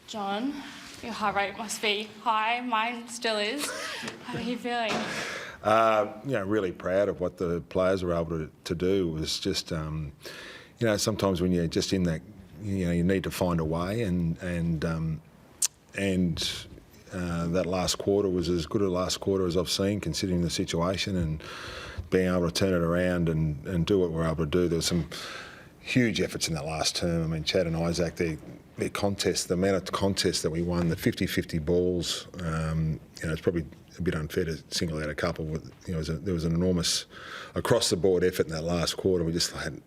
John, your heart rate must be high. Mine still is. How are you feeling? Really proud of what the players were able to do. It was just, sometimes when you're just in that, you need to find a way, and that last quarter was as good a last quarter as I've seen, considering the situation, and being able to turn it around and do what we're able to do. There was some huge efforts in that last term. I mean, Chad and Isaac, their contest, the amount of contests that we won, the 50-50 balls, it's probably a bit unfair to single out a couple. There was an enormous across-the-board effort in that last quarter. We just had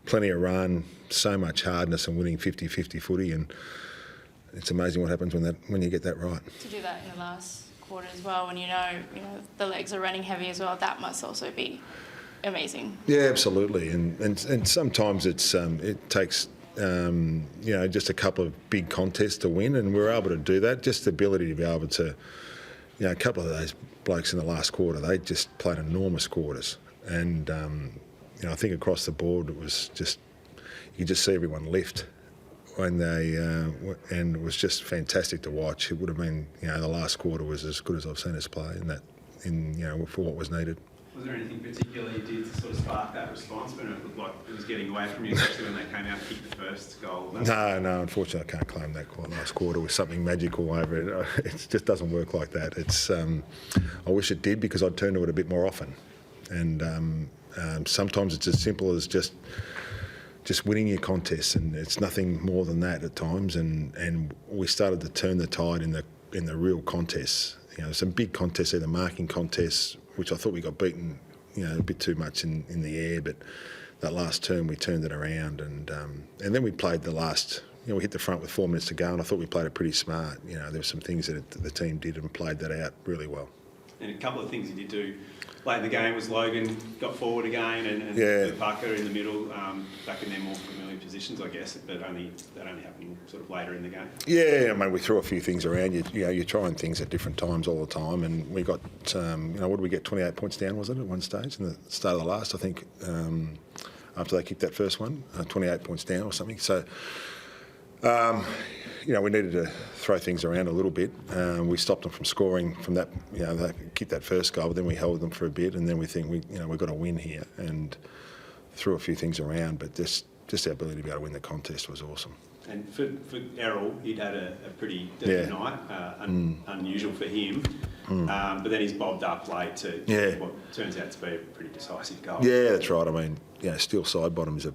plenty of run, so much hardness, and winning 50-50 footy, and it's amazing what happens when you get that right. To do that in the last quarter as well, when you know the legs are running heavy as well, that must also be amazing. Yeah, absolutely, and sometimes it takes just a couple of big contests to win, and we're able to do that. Just the ability to be able to, a couple of those blokes in the last quarter, they just played enormous quarters, and I think across the board it was just, you could just see everyone lift when they, and it was just fantastic to watch. It would have been, the last quarter was as good as I've seen us play for what was needed. Was there anything particular you did to sort of spark that response when it looked like it was getting away from you, especially when they came out and kicked the first goal? No, unfortunately I can't claim that last quarter was something magical over it. It just doesn't work like that. It's I wish it did, because I'd turn to it a bit more often. And sometimes it's as simple as just winning your contests, and it's nothing more than that at times. And we started to turn the tide in the real contests. Some big contests, either marking contests, which I thought we got beaten, a bit too much in the air, but that last term we turned it around, and then we played the last. We hit the front with 4 minutes to go, and I thought we played it pretty smart. There were some things that the team did and played that out really well. And a couple of things you did do late in the game was Logan got forward again, and Parker in the middle, back in their more familiar positions, I guess, but that only happened sort of later in the game. Yeah, I mean, we threw a few things around. You're trying things at different times all the time, and we got, what did we get, 28 points down, was it, at one stage in the start of the last, I think, after they kicked that first one, 28 points down or something. So, we needed to throw things around a little bit. We stopped them from scoring from that. They kicked that first goal, but then we held them for a bit, and then we think we've got to win here, and threw a few things around. But just our ability to be able to win the contest was awesome. And for Errol, he'd had a pretty dirty night, unusual for him. But then he's bobbed up late to what turns out to be a pretty decisive goal. Yeah, that's right. I mean, Steele Sidebottom is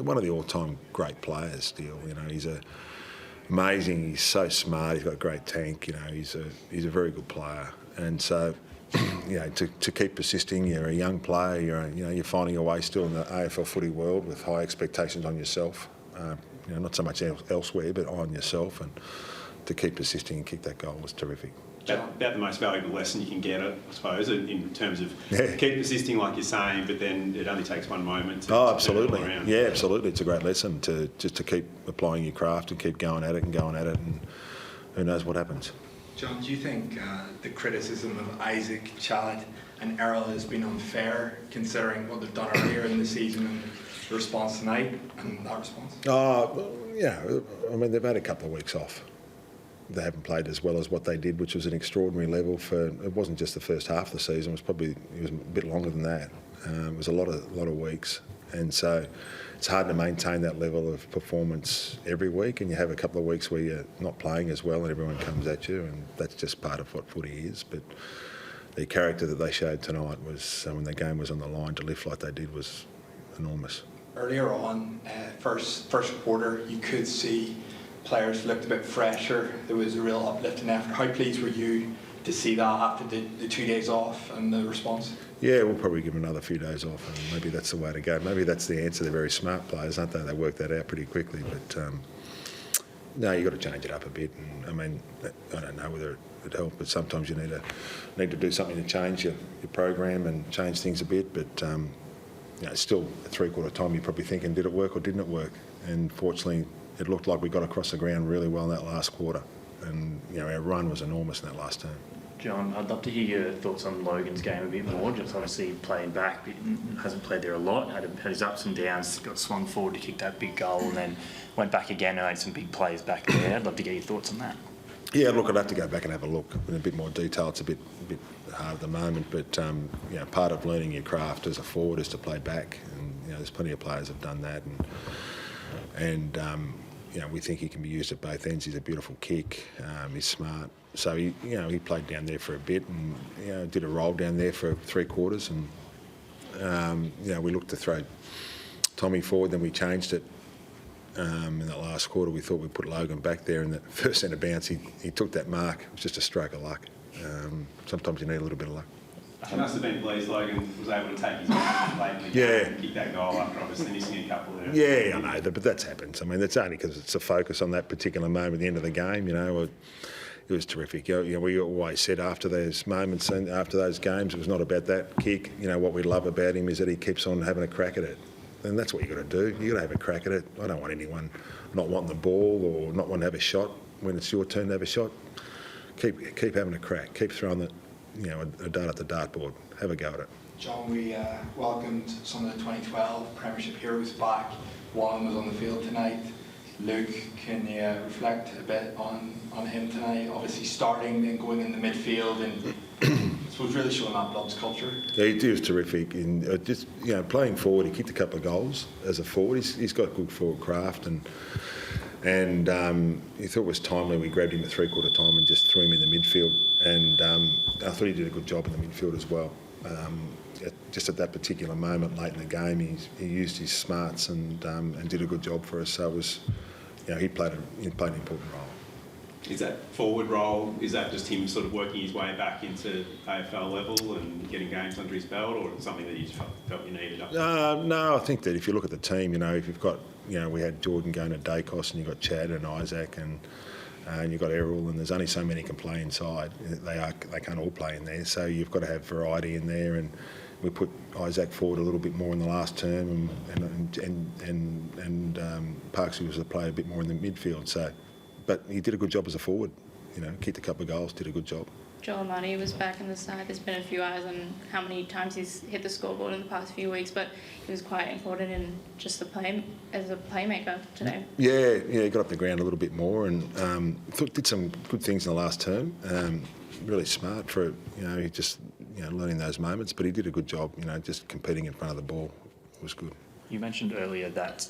one of the all-time great players. Steele, he's amazing. He's so smart. He's got a great tank. He's a very good player. And so, to keep persisting, you're a young player. You're finding your way still in the AFL footy world with high expectations on yourself. Not so much elsewhere, but on yourself. And to keep persisting and kick that goal was terrific. About the most valuable lesson you can get, I suppose, in terms of keep persisting, like you're saying, but then it only takes one moment to absolutely. turn it all around. Yeah, absolutely. It's a great lesson to keep applying your craft and keep going at it, and who knows what happens. John, do you think the criticism of Isaac, Chad and Errol has been unfair, considering what they've done earlier in the season and the response tonight and that response? I mean, they've had a couple of weeks off. They haven't played as well as what they did, which was an extraordinary level it wasn't just the first half of the season, it was a bit longer than that. It was a lot of weeks, and so it's hard to maintain that level of performance every week, and you have a couple of weeks where you're not playing as well and everyone comes at you, and that's just part of what footy is. But the character that they showed tonight was, when the game was on the line, to lift like they did was enormous. Earlier on, first quarter, you could see players looked a bit fresher. There was a real uplift in effort. How pleased were you to see that after the 2 days off and the response? Yeah, we'll probably give them another few days off, and maybe that's the way to go. Maybe that's the answer. They're very smart players, aren't they? They work that out pretty quickly. But no, you've got to change it up a bit. And I mean, I don't know whether it helped, but sometimes you need to do something to change your program and change things a bit. But still at three-quarter time, you're probably thinking, did it work or didn't it work? And fortunately, it looked like we got across the ground really well in that last quarter, and our run was enormous in that last term. John, I'd love to hear your thoughts on Logan's game a bit more. Just obviously playing back, but hasn't played there a lot. Had his ups and downs. Got swung forward to kick that big goal, and then went back again and made some big plays back there. I'd love to get your thoughts on that. Yeah, look, I'd have to go back and have a look in a bit more detail. It's a bit hard at the moment, but part of learning your craft as a forward is to play back, and there's plenty of players have done that, and we think he can be used at both ends. He's a beautiful kick. He's smart. So he played down there for a bit, and did a roll down there for 3 quarters, and we looked to throw Tommy forward. Then we changed it in that last quarter. We thought we'd put Logan back there, and that first centre bounce, he took that mark. It was just a stroke of luck. Sometimes you need a little bit of luck. He must have been pleased Logan was able to take his man late in the game and kick that goal after obviously missing a couple there. Yeah, I know, but that's happened. I mean, that's only because it's a focus on that particular moment at the end of the game. It was terrific. We always said after those moments and after those games, it was not about that kick. What we love about him is that he keeps on having a crack at it. And that's what you've got to do. You've got to have a crack at it. I don't want anyone not wanting the ball or not wanting to have a shot when it's your turn to have a shot. Keep having a crack. Keep throwing a dart at the dartboard. Have a go at it. John, we welcomed some of the 2012 Premiership heroes back. One was on the field tonight. Luke, can you reflect a bit on him tonight? Obviously starting and going in the midfield and I suppose really showing that Bloods culture. Yeah, he was terrific. And just playing forward, he kicked a couple of goals as a forward. He's got good forward craft, and he thought it was timely. We grabbed him at 3/4 time and just threw him in the midfield. And I thought he did a good job in the midfield as well. Just at that particular moment late in the game, he used his smarts and did a good job for us. So it was, he played an important role. Is that forward role, is that just him sort of working his way back into AFL level and getting games under his belt, or something that you felt you needed up? No, I think that if you look at the team, if you've got, we had Jordan going to Dacos, and you've got Chad and Isaac, and you've got Errol, and there's only so many can play inside. They can't all play in there, so you've got to have variety in there. And we put Isaac forward a little bit more in the last term, and Parksy was the player a bit more in the midfield. So, but he did a good job as a forward. Kicked a couple of goals, did a good job. Joel Money was back in the side. There's been a few eyes on how many times he's hit the scoreboard in the past few weeks, but he was quite important in just as a playmaker today. Yeah, he got up the ground a little bit more and did some good things in the last term. Really smart for he just learning those moments, but he did a good job. Just competing in front of the ball was good. You mentioned earlier that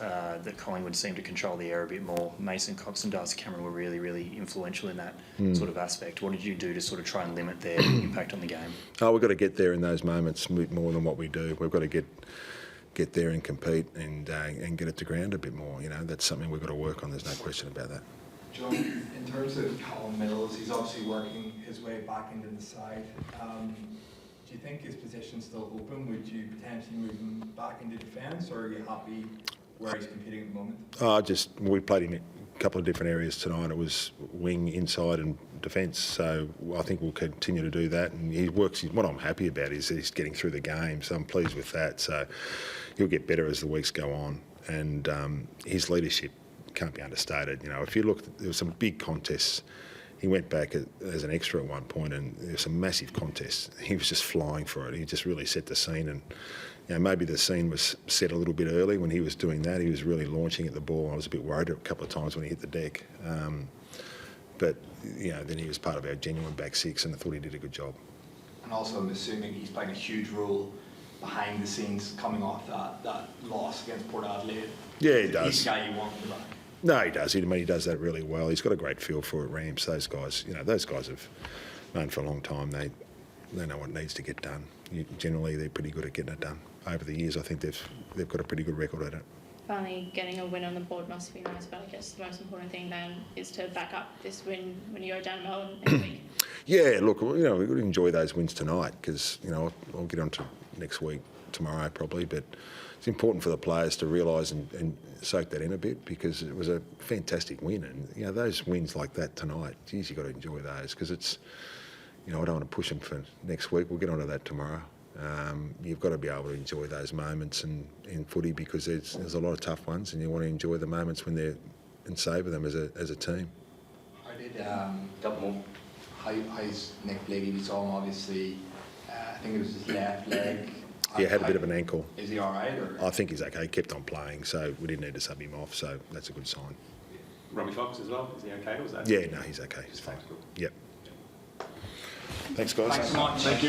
Collingwood seemed to control the air a bit more. Mason Cox and Darcy Cameron were really, really influential in that sort of aspect. What did you do to sort of try and limit their impact on the game? We've got to get there in those moments more than what we do. We've got to get there and compete and get it to ground a bit more. That's something we've got to work on. There's no question about that. John, in terms of Callum Mills, he's obviously working his way back into the side. Do you think his position's still open? Would you potentially move him back into defence, or are you happy where he's competing at the moment? We played him in a couple of different areas tonight. It was wing, inside and defence. So I think we'll continue to do that. And he works. What I'm happy about is he's getting through the game, so I'm pleased with that. So he'll get better as the weeks go on. And his leadership can't be understated. If you look, there were some big contests. He went back as an extra at one point, and there were some massive contests. He was just flying for it. He just really set the scene, and maybe the scene was set a little bit early when he was doing that. He was really launching at the ball. I was a bit worried a couple of times when he hit the deck, but then he was part of our genuine back six, and I thought he did a good job. And also, I'm assuming he's playing a huge role behind the scenes, coming off that loss against Port Adelaide. Yeah, he does. He's the guy you want in the back. No, he does. He does that really well. He's got a great feel for it, Rams. Those guys, those guys have known for a long time. They know what needs to get done. Generally, they're pretty good at getting it done. Over the years, I think they've got a pretty good record at it. Finally, getting a win on the board must be nice, but I guess the most important thing then is to back up this win when you go down to Melbourne next week. Yeah, look, we've got to enjoy those wins tonight because, I'll get on to next week, tomorrow probably, but it's important for the players to realise and soak that in a bit because it was a fantastic win. And, those wins like that tonight, geez, you've got to enjoy those because it's, I don't want to push them for next week. We'll get onto that tomorrow. You've got to be able to enjoy those moments in footy because there's a lot of tough ones and you want to enjoy the moments when they're and savour them as a team. How did how's Nick Blakey? We saw him obviously. I think it was his left leg. Yeah, had a bit of an ankle. Is he all right? Or? I think he's okay. He kept on playing, so we didn't need to sub him off. So that's a good sign. Robbie Fox as well. Is he okay? Or was that? Yeah, no, he's okay. He's fine. Yep. Thanks, guys. Thanks so much. Thank you.